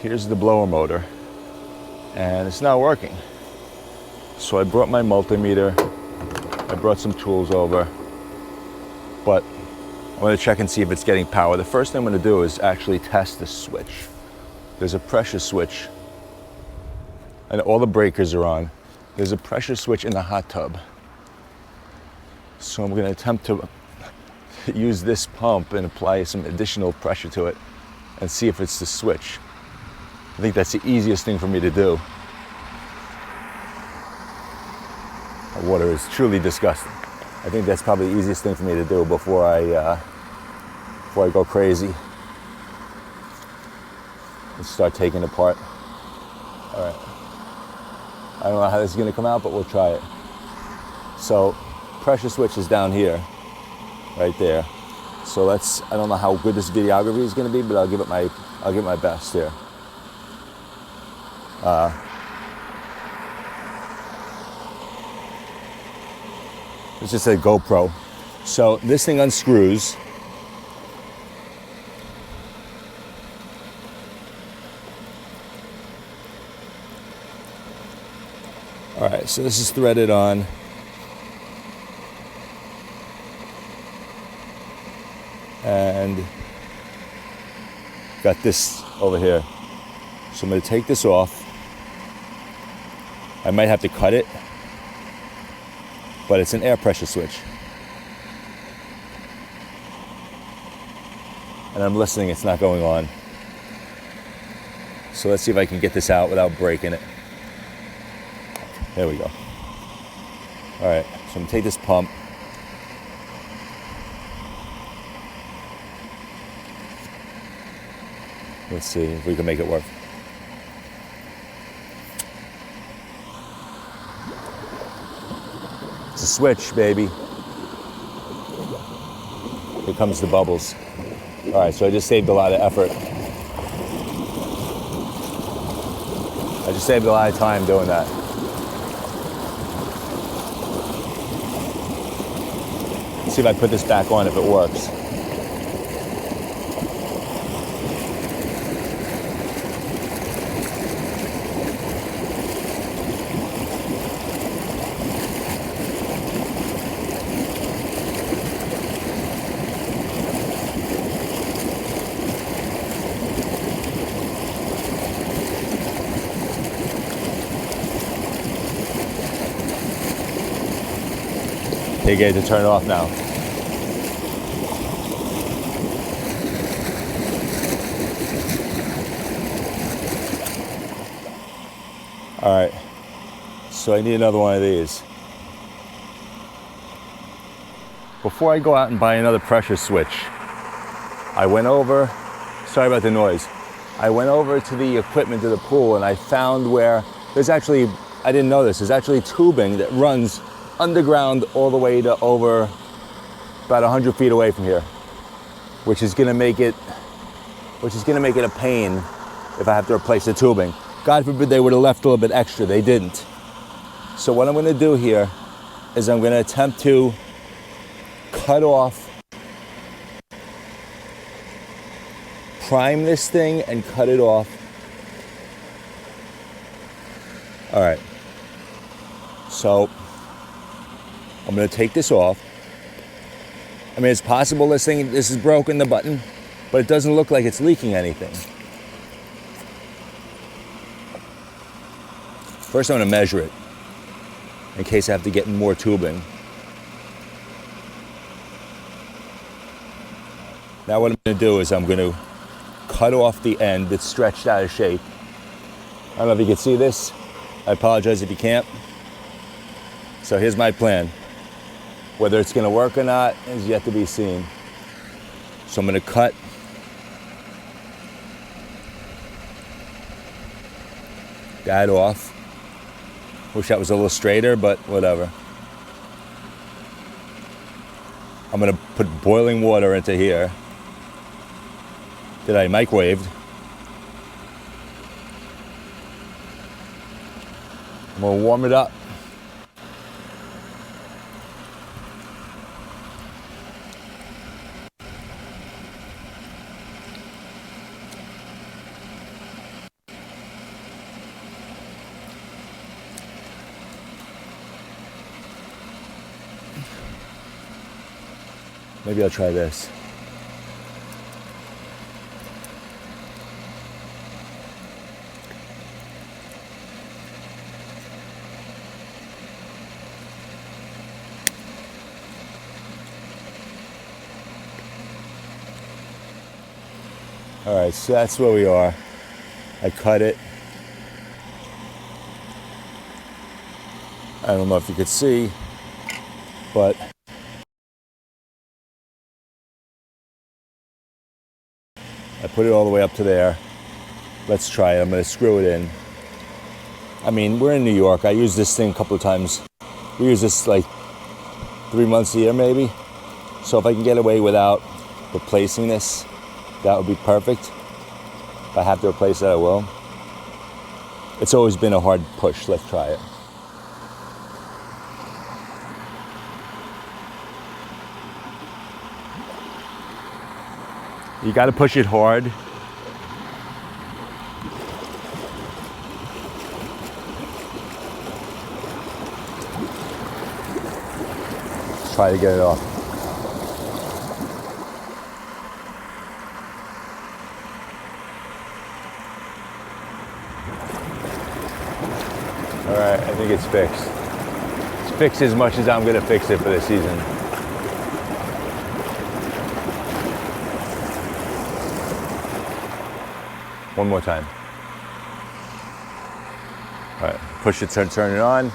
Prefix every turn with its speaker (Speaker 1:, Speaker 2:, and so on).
Speaker 1: here's the blower motor, and it's not working. So I brought my multimeter, I brought some tools over, but I'm gonna check and see if it's getting power. The first thing I'm gonna do is actually test the switch. There's a pressure switch, and all the breakers are on. There's a pressure switch in the hot tub. So I'm gonna attempt to use this pump and apply some additional pressure to it and see if it's the switch. I think that's the easiest thing for me to do. The water is truly disgusting. I think that's probably the easiest thing for me to do before I go crazy and start taking it apart. All right. I don't know how this is gonna come out, but we'll try it. So, pressure switch is down here, right there. So I don't know how good this videography is gonna be, but I'll give it my best here. It's just a GoPro. So this thing unscrews. All right, so this is threaded on. And got this over here. So I'm gonna take this off. I might have to cut it, but it's an air pressure switch. And I'm listening, it's not going on. So let's see if I can get this out without breaking it. There we go. All right, so I'm gonna take this pump. Let's see if we can make it work. It's a switch, baby. Here comes the bubbles. All right, so I just saved a lot of effort. I just saved a lot of time doing that. Let's see if I put this back on, if it works. They get to turn it off now. All right, so I need another one of these. Before I go out and buy another pressure switch, I went over, sorry about the noise, I went over to the equipment to the pool and I found where there's actually, I didn't know this, there's actually tubing that runs underground all the way to over about 100 feet away from here, which is gonna make it a pain if I have to replace the tubing. God forbid they would have left a little bit extra, they didn't. So what I'm gonna do here is I'm gonna attempt to cut off, prime this thing and cut it off. All right, so I'm gonna take this off. I mean, it's possible this is broken, the button, but it doesn't look like it's leaking anything. First, I'm gonna measure it in case I have to get more tubing. Now what I'm gonna do is I'm gonna cut off the end that's stretched out of shape. I don't know if you can see this. I apologize if you can't. So here's my plan. Whether it's gonna work or not is yet to be seen. So I'm gonna cut that off. Wish that was a little straighter, but whatever. I'm gonna put boiling water into here that I microwaved. I'm gonna warm it up. Maybe I'll try this. All right, so that's where we are. I cut it. I don't know if you could see, but I put it all the way up to there. Let's try it. I'm gonna screw it in. I mean, we're in New York. I use this thing a couple of times. We use this like 3 months a year maybe. So if I can get away without replacing this, that would be perfect. If I have to replace it, I will. It's always been a hard push. Let's try it. You got to push it hard. Let's try to get it off. All right, I think it's fixed. It's fixed as much as I'm going to fix it for the season. One more time. All right, push it, turn it on.